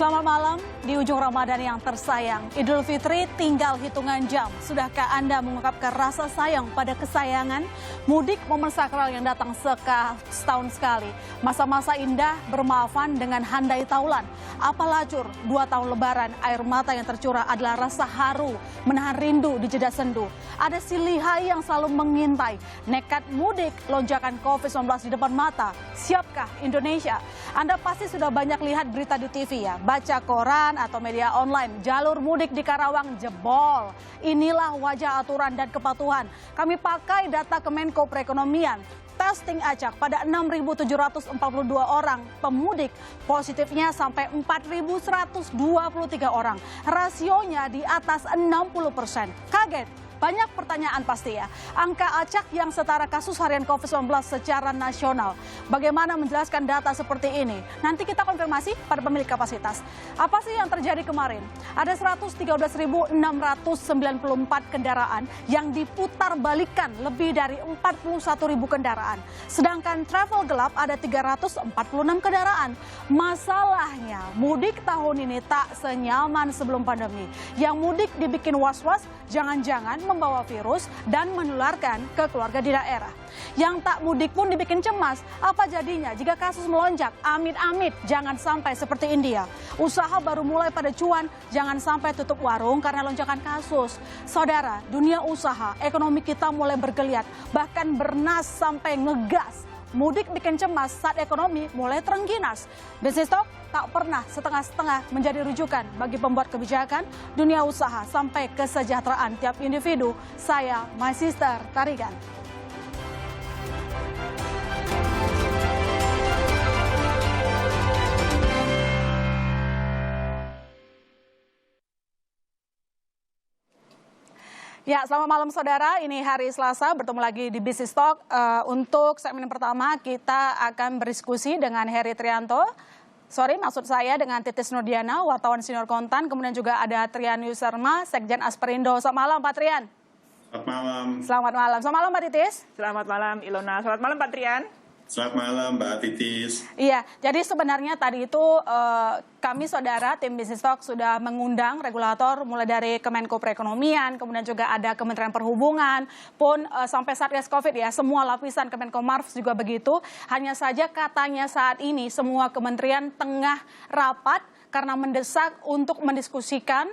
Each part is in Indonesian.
Selamat malam, di ujung Ramadan yang tersayang, Idul Fitri tinggal hitungan jam. Sudahkah Anda mengungkapkan rasa sayang pada kesayangan? Mudik momen sakral yang datang setahun sekali. Masa-masa indah bermaafan dengan handai taulan. Apa lacur 2 tahun lebaran, air mata yang tercurah adalah rasa haru, menahan rindu di jeda sendu. Ada si lihai yang selalu mengintai, nekat mudik, lonjakan COVID-19 di depan mata. Siapkah Indonesia? Anda pasti sudah banyak lihat berita di TV ya, baca koran atau media online, jalur mudik di Karawang jebol. Inilah wajah aturan dan kepatuhan. Kami pakai data Kemenko Perekonomian. Testing acak pada 6.742 orang pemudik, positifnya sampai 4.123 orang. Rasionya di atas 60%. Kaget? Banyak pertanyaan pasti ya. Angka acak yang setara kasus harian COVID-19 secara nasional. Bagaimana menjelaskan data seperti ini? Nanti kita konfirmasi pada pemilik kapasitas. Apa sih yang terjadi kemarin? Ada 113.694 kendaraan yang diputar balikan lebih dari 41.000 kendaraan. Sedangkan travel gelap ada 346 kendaraan. Masalahnya mudik tahun ini tak senyaman sebelum pandemi. Yang mudik dibikin was-was, jangan-jangan membawa virus dan menularkan ke keluarga di daerah. Yang tak mudik pun dibikin cemas. Apa jadinya jika kasus melonjak? Amit-amit, jangan sampai seperti India. Usaha baru mulai pada cuan, jangan sampai tutup warung karena lonjakan kasus. Saudara, dunia usaha, ekonomi kita mulai bergeliat, bahkan bernas sampai ngegas. Mudik bikin cemas saat ekonomi mulai terengginas. Bisnis Talk tak pernah setengah-setengah menjadi rujukan bagi pembuat kebijakan, dunia usaha sampai kesejahteraan tiap individu. Saya, My Sister Tarigan. Ya, selamat malam saudara. Ini hari Selasa, bertemu lagi di Bisnis Talk. Untuk segmen pertama kita akan berdiskusi dengan Heri Trianto. Maksud saya dengan Titis Nurdiana, wartawan senior Kontan. Kemudian juga ada Trian Yusarma, Sekjen Asperindo. Selamat malam Pak Trian. Selamat malam. Selamat malam. Selamat malam Mbak Titis. Selamat malam Ilona. Selamat malam Pak Trian. Selamat malam Mbak Titis. Iya, jadi sebenarnya tadi itu kami saudara tim Bisnis Talk sudah mengundang regulator mulai dari Kemenko Perekonomian, kemudian juga ada Kementerian Perhubungan, pun sampai Satgas Covid ya, semua lapisan Kemenko Marves juga begitu. Hanya saja katanya saat ini semua kementerian tengah rapat karena mendesak untuk mendiskusikan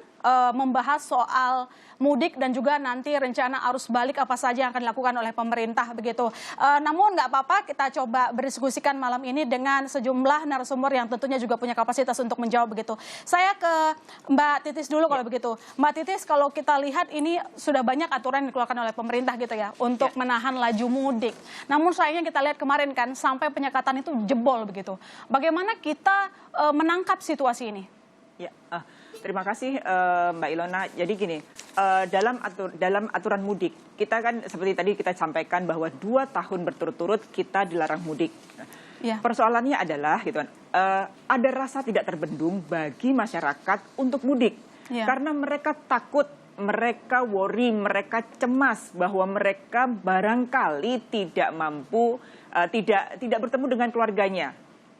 membahas soal mudik dan juga nanti rencana arus balik apa saja yang akan dilakukan oleh pemerintah begitu. Namun nggak apa-apa, kita coba berdiskusikan malam ini dengan sejumlah narasumber yang tentunya juga punya kapasitas untuk menjawab begitu. Saya ke Mbak Titis dulu kalau begitu. Mbak Titis, kalau kita lihat ini sudah banyak aturan yang dikeluarkan oleh pemerintah gitu ya untuk menahan laju mudik. Namun sayangnya kita lihat kemarin kan sampai penyekatan itu jebol begitu. Bagaimana kita menangkap situasi ini? Ya, terima kasih Mbak Ilona. Jadi gini, dalam aturan mudik, kita kan seperti tadi kita sampaikan bahwa 2 tahun berturut-turut kita dilarang mudik. Ya. Persoalannya adalah gitu kan, ada rasa tidak terbendung bagi masyarakat untuk mudik. Ya. Karena mereka takut, mereka worry, mereka cemas bahwa mereka barangkali tidak mampu, tidak bertemu dengan keluarganya.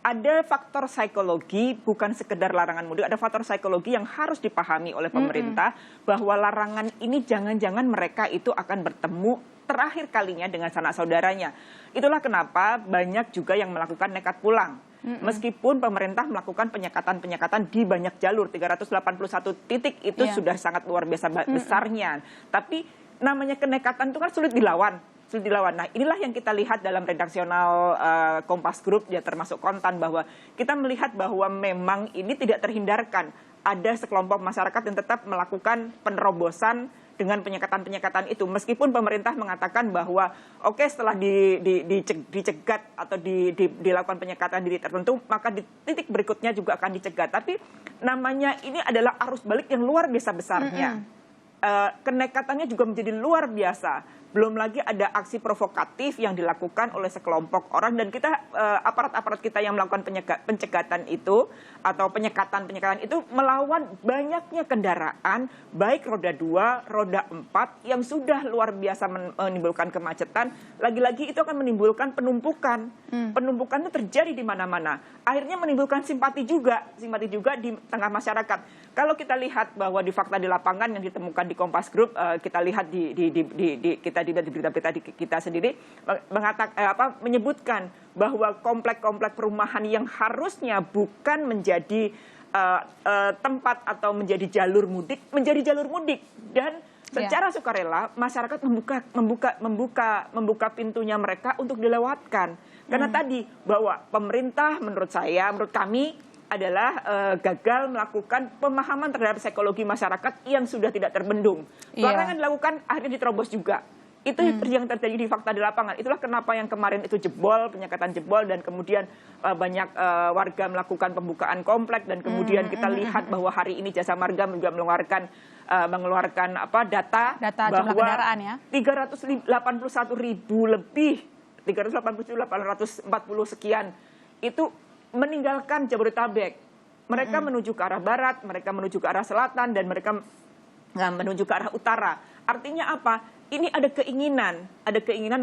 Ada faktor psikologi, bukan sekedar larangan mudik, ada faktor psikologi yang harus dipahami oleh pemerintah bahwa larangan ini jangan-jangan mereka itu akan bertemu terakhir kalinya dengan sanak saudaranya. Itulah kenapa banyak juga yang melakukan nekat pulang. Meskipun pemerintah melakukan penyekatan-penyekatan di banyak jalur, 381 titik itu sudah sangat luar biasa besarnya. Tapi namanya kenekatan itu kan sulit dilawan. Nah, inilah yang kita lihat dalam redaksional Kompas Group, ya termasuk Kontan, bahwa kita melihat bahwa memang ini tidak terhindarkan. Ada sekelompok masyarakat yang tetap melakukan penerobosan dengan penyekatan-penyekatan itu. Meskipun pemerintah mengatakan bahwa oke, setelah dicegat atau dilakukan penyekatan di titik tertentu, maka di titik berikutnya juga akan dicegat. Tapi namanya ini adalah arus balik yang luar biasa besarnya. Kenekatannya juga menjadi luar biasa. belum lagi ada aksi provokatif yang dilakukan oleh sekelompok orang, dan kita aparat-aparat kita yang melakukan penyekatan itu atau penyekatan itu melawan banyaknya kendaraan baik roda 2, roda 4 yang sudah luar biasa menimbulkan kemacetan. Lagi-lagi itu akan menimbulkan penumpukan. Penumpukan itu terjadi di mana-mana. Akhirnya menimbulkan simpati juga di tengah masyarakat. Kalau kita lihat bahwa di fakta di lapangan yang ditemukan di Kompas Group, kita lihat kita di berita-berita kita sendiri menyebutkan bahwa komplek-komplek perumahan yang harusnya bukan menjadi tempat atau menjadi jalur mudik menjadi jalur mudik, dan secara sukarela masyarakat membuka pintunya mereka untuk dilewatkan. Karena tadi bahwa pemerintah menurut kami adalah gagal melakukan pemahaman terhadap psikologi masyarakat yang sudah tidak terbendung. Larangan dilakukan, akhirnya diterobos juga. Itu yang terjadi di fakta di lapangan. Itulah kenapa yang kemarin itu penyekatan jebol, dan kemudian banyak warga melakukan pembukaan komplek, dan kemudian kita lihat bahwa hari ini Jasa Marga juga mengeluarkan data bahwa kendaraan, ya? 381.840 sekian itu meninggalkan Jabodetabek. Mereka menuju ke arah barat, mereka menuju ke arah selatan, dan mereka menuju ke arah utara. Artinya apa? Ini ada keinginan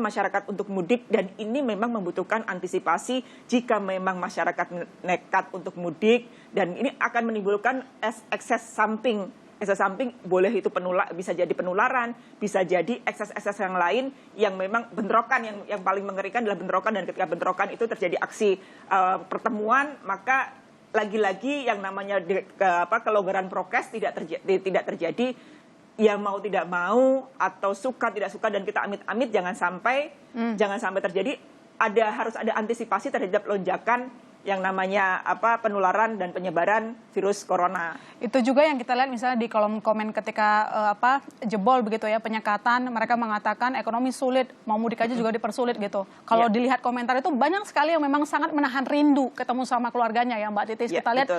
masyarakat untuk mudik, dan ini memang membutuhkan antisipasi jika memang masyarakat nekat untuk mudik, dan ini akan menimbulkan ekses samping. Ekses samping boleh itu bisa jadi penularan, bisa jadi ekses-ekses yang lain yang memang bentrokan. Yang paling mengerikan adalah bentrokan, dan ketika bentrokan itu terjadi aksi pertemuan, maka lagi-lagi yang namanya kelonggaran prokes tidak terjadi. Ya mau tidak mau atau suka tidak suka, dan kita amit-amit jangan sampai terjadi. Harus ada antisipasi terhadap lonjakan yang namanya penularan dan penyebaran virus corona. Itu juga yang kita lihat misalnya di kolom komen ketika jebol begitu ya, penyekatan, mereka mengatakan ekonomi sulit, mau mudik aja juga dipersulit gitu. Kalau dilihat komentar itu banyak sekali yang memang sangat menahan rindu ketemu sama keluarganya ya Mbak Titis. Kita lihat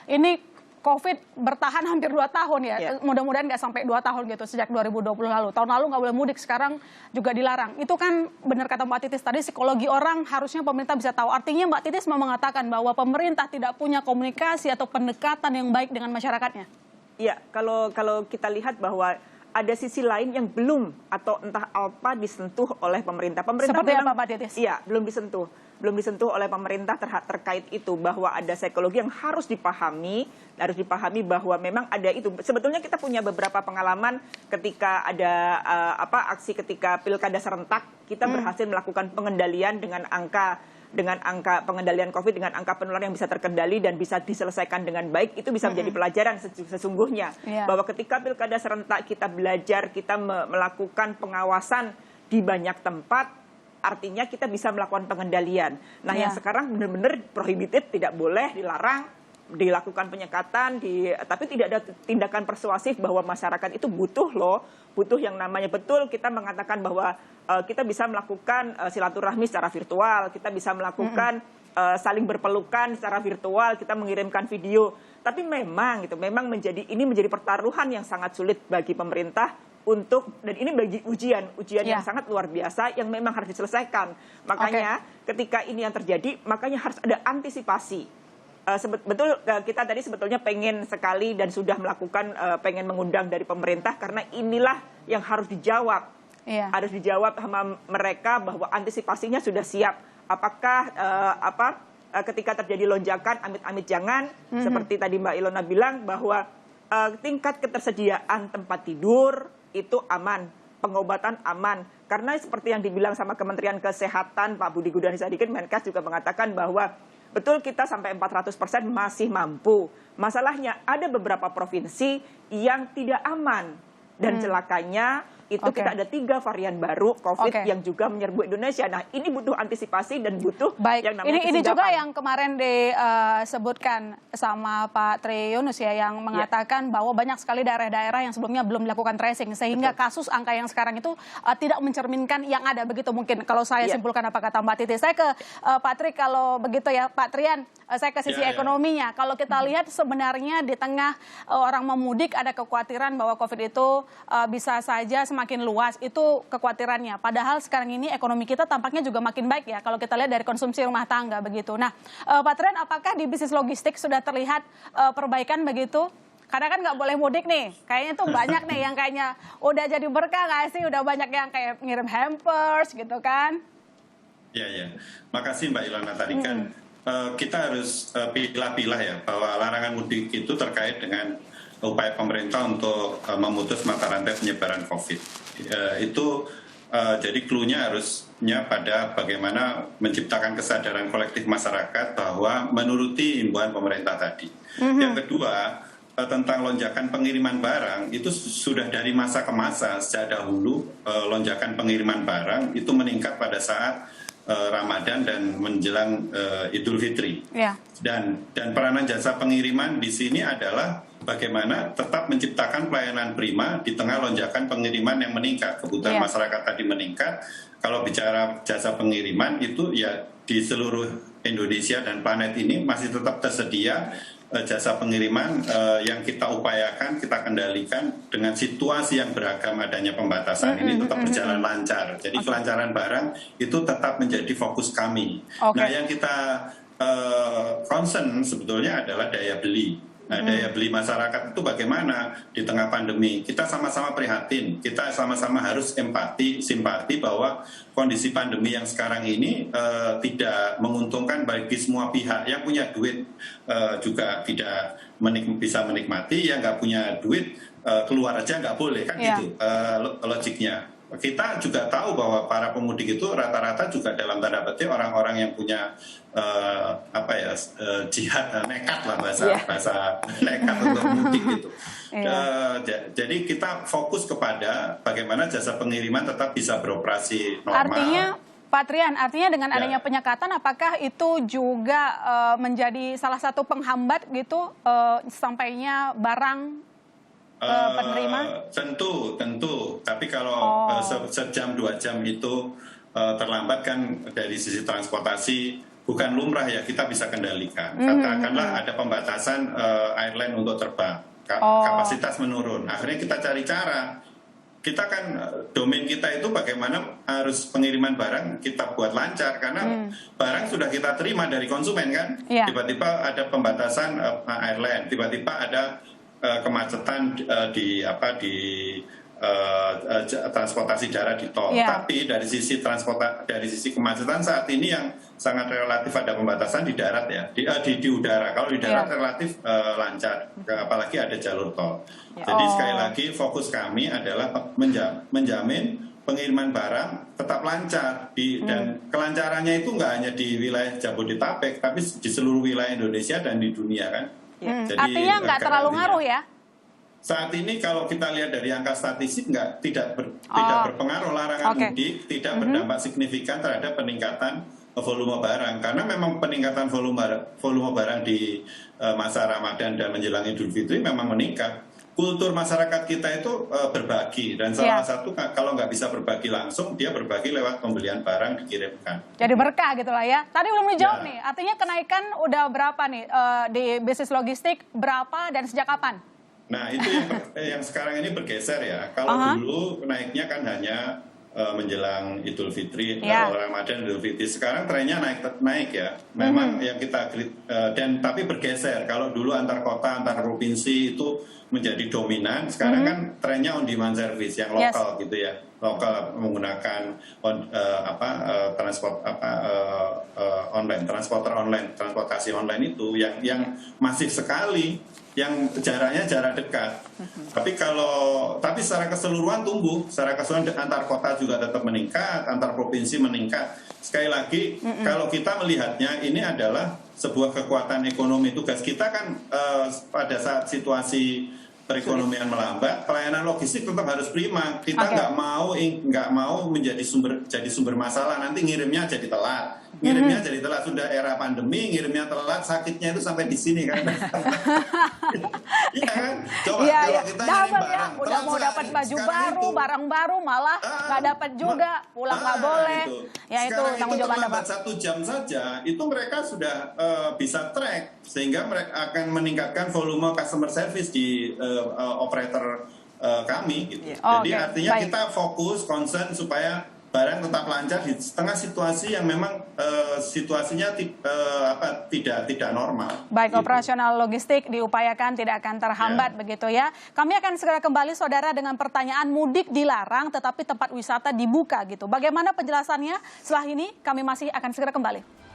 ini COVID bertahan hampir 2 tahun ya. Mudah-mudahan nggak sampai 2 tahun gitu, sejak 2020 lalu. Tahun lalu nggak boleh mudik, sekarang juga dilarang. Itu kan benar kata Mbak Titis tadi, psikologi orang harusnya pemerintah bisa tahu. Artinya Mbak Titis mau mengatakan bahwa pemerintah tidak punya komunikasi atau pendekatan yang baik dengan masyarakatnya. Iya, kalau kita lihat bahwa ada sisi lain yang belum atau entah apa disentuh oleh pemerintah. Seperti apa Mbak Titis? Iya, belum disentuh oleh pemerintah terkait itu, bahwa ada psikologi yang harus dipahami bahwa memang ada itu. Sebetulnya kita punya beberapa pengalaman ketika ada aksi ketika pilkada serentak, kita berhasil melakukan pengendalian dengan angka pengendalian COVID, dengan angka penularan yang bisa terkendali dan bisa diselesaikan dengan baik. Itu bisa menjadi pelajaran sesungguhnya bahwa ketika pilkada serentak kita belajar, kita melakukan pengawasan di banyak tempat, artinya kita bisa melakukan pengendalian. Nah, yang sekarang benar-benar prohibited, tidak boleh, dilarang, dilakukan penyekatan, tapi tidak ada tindakan persuasif bahwa masyarakat itu butuh yang namanya, betul kita mengatakan bahwa kita bisa melakukan silaturahmi secara virtual, kita bisa melakukan saling berpelukan secara virtual, kita mengirimkan video. Tapi memang menjadi pertaruhan yang sangat sulit bagi pemerintah dan ini bagi ujian yang sangat luar biasa yang memang harus diselesaikan. Makanya ketika ini yang terjadi, makanya harus ada antisipasi. Betul, kita tadi sebetulnya pengen sekali dan sudah melakukan pengen mengundang dari pemerintah, karena inilah yang harus dijawab. Harus dijawab sama mereka bahwa antisipasinya sudah siap. Apakah ketika terjadi lonjakan, amit-amit jangan, seperti tadi Mbak Ilona bilang bahwa tingkat ketersediaan tempat tidur itu aman, pengobatan aman. Karena seperti yang dibilang sama Kementerian Kesehatan, Pak Budi Gunadisadikin, Menkes juga mengatakan bahwa betul kita sampai 400% masih mampu. Masalahnya ada beberapa provinsi yang tidak aman. Dan celakanya itu kita ada 3 varian baru COVID yang juga menyerbu Indonesia. Nah, ini butuh antisipasi dan butuh yang namanya ini juga yang kemarin disebutkan sama Pak Tri Yunus ya, yang mengatakan bahwa banyak sekali daerah-daerah yang sebelumnya belum dilakukan tracing, sehingga kasus angka yang sekarang itu tidak mencerminkan yang ada, begitu mungkin kalau saya simpulkan apa kata Mbak Titi. Saya ke Pak Tri kalau begitu ya, Pak Trian, saya ke sisi ekonominya. Kalau kita lihat sebenarnya di tengah orang memudik ada kekhawatiran bahwa COVID itu bisa saja semakin luas, itu kekhawatirannya. Padahal sekarang ini ekonomi kita tampaknya juga makin baik ya, kalau kita lihat dari konsumsi rumah tangga begitu. Nah, Pak Trian, apakah di bisnis logistik sudah terlihat perbaikan begitu? Karena kan nggak boleh mudik nih, kayaknya tuh banyak nih yang kayaknya udah jadi berkah nggak sih? Udah banyak yang kayak ngirim hampers gitu kan? Ya. Makasih Mbak Ilona. Tadi kan kita harus pilah-pilah ya, bahwa larangan mudik itu terkait dengan upaya pemerintah untuk memutus mata rantai penyebaran COVID. Jadi clue-nya harusnya pada bagaimana menciptakan kesadaran kolektif masyarakat bahwa menuruti himbauan pemerintah tadi. Yang kedua, tentang lonjakan pengiriman barang, itu sudah dari masa ke masa. Sejak dahulu lonjakan pengiriman barang itu meningkat pada saat Ramadan dan menjelang Idul Fitri. Yeah. Dan peranan jasa pengiriman di sini adalah bagaimana tetap menciptakan pelayanan prima di tengah lonjakan pengiriman yang meningkat. Kebutuhan masyarakat tadi meningkat. Kalau bicara jasa pengiriman itu ya di seluruh Indonesia dan planet ini masih tetap tersedia jasa pengiriman yang kita upayakan, kita kendalikan dengan situasi yang beragam. Adanya pembatasan ini tetap berjalan lancar. Jadi kelancaran barang itu tetap menjadi fokus kami. Nah, yang kita concern sebetulnya adalah daya beli. Nah, daya beli masyarakat itu bagaimana di tengah pandemi? Kita sama-sama prihatin, kita sama-sama harus empati, simpati bahwa kondisi pandemi yang sekarang ini tidak menguntungkan bagi semua pihak. Yang punya duit juga tidak bisa menikmati, yang nggak punya duit keluar aja nggak boleh, kan gitu logiknya. Kita juga tahu bahwa para pemudik itu rata-rata juga dalam tanda petik orang-orang yang punya jihad nekat lah, bahasa nekat untuk mudik gitu. Jadi kita fokus kepada bagaimana jasa pengiriman tetap bisa beroperasi normal. Artinya Pak Trian, artinya dengan adanya penyekatan, apakah itu juga menjadi salah satu penghambat gitu sampainya barang penerima? Tentu. Tapi kalau sejam 2 jam itu terlambat kan dari sisi transportasi bukan lumrah ya, kita bisa kendalikan. Katakanlah ada pembatasan airline untuk terbang, kapasitas menurun. Akhirnya kita cari cara. Kita kan domain kita itu bagaimana harus pengiriman barang kita buat lancar karena barang sudah kita terima dari konsumen kan. Tiba-tiba ada pembatasan airline, tiba-tiba ada kemacetan di transportasi darat di tol. Tapi dari sisi kemacetan saat ini yang sangat relatif ada pembatasan di darat ya, di udara. Kalau di darat relatif lancar, apalagi ada jalur tol. Jadi sekali lagi fokus kami adalah menjamin pengiriman barang tetap lancar dan kelancarannya itu nggak hanya di wilayah Jabodetabek, tapi di seluruh wilayah Indonesia dan di dunia kan. Jadi, artinya nggak terlalu ngaruh ya? Saat ini kalau kita lihat dari angka statistik tidak berpengaruh larangan mudik, tidak berdampak signifikan terhadap peningkatan volume barang. Karena memang peningkatan volume barang di masa Ramadan dan menjelang Idul Fitri memang meningkat. Kultur masyarakat kita itu berbagi dan salah satu kalau nggak bisa berbagi langsung, dia berbagi lewat pembelian barang dikirimkan. Jadi berkah gitu lah ya. Tadi belum dijawab nih, artinya kenaikan udah berapa nih di bisnis logistik, berapa dan sejak kapan? Nah itu yang sekarang ini bergeser ya. Kalau dulu naiknya kan hanya menjelang Idul Fitri, Ramadan, Idul Fitri. Sekarang trennya naik ya. Memang yang kita tapi bergeser. Kalau dulu antar kota, antar provinsi itu menjadi dominan. Sekarang kan trennya on demand service yang lokal gitu ya. Lokal menggunakan transportasi online itu yang masif sekali, yang jaraknya jarak dekat. Tapi secara keseluruhan tumbuh, secara keseluruhan antar kota juga tetap meningkat, antar provinsi meningkat. Sekali lagi, kalau kita melihatnya ini adalah sebuah kekuatan ekonomi. Tugas kita kan pada saat situasi perekonomian melambat, pelayanan logistik tetap harus prima. Kita nggak mau menjadi sumber masalah. Nanti ngirimnya jadi telat. Sudah era pandemi, ngirimnya telat, sakitnya itu sampai di sini kan. Iya kan? Coba kalau kita ngirim barang, udah mau dapat baju baru, barang baru malah nggak dapat juga, pulang nggak boleh. Ya itu tanggung jawab Anda, Pak. 1 jam saja, itu mereka sudah bisa track sehingga mereka akan meningkatkan volume customer service di operator kami gitu. Oh, jadi artinya baik. kita fokus concern supaya barang tetap lancar di tengah situasi yang memang situasinya tidak normal. Baik, gitu. operasional logistik diupayakan tidak akan terhambat begitu ya. Kami akan segera kembali saudara dengan pertanyaan mudik dilarang tetapi tempat wisata dibuka gitu. Bagaimana penjelasannya? Setelah ini kami masih akan segera kembali.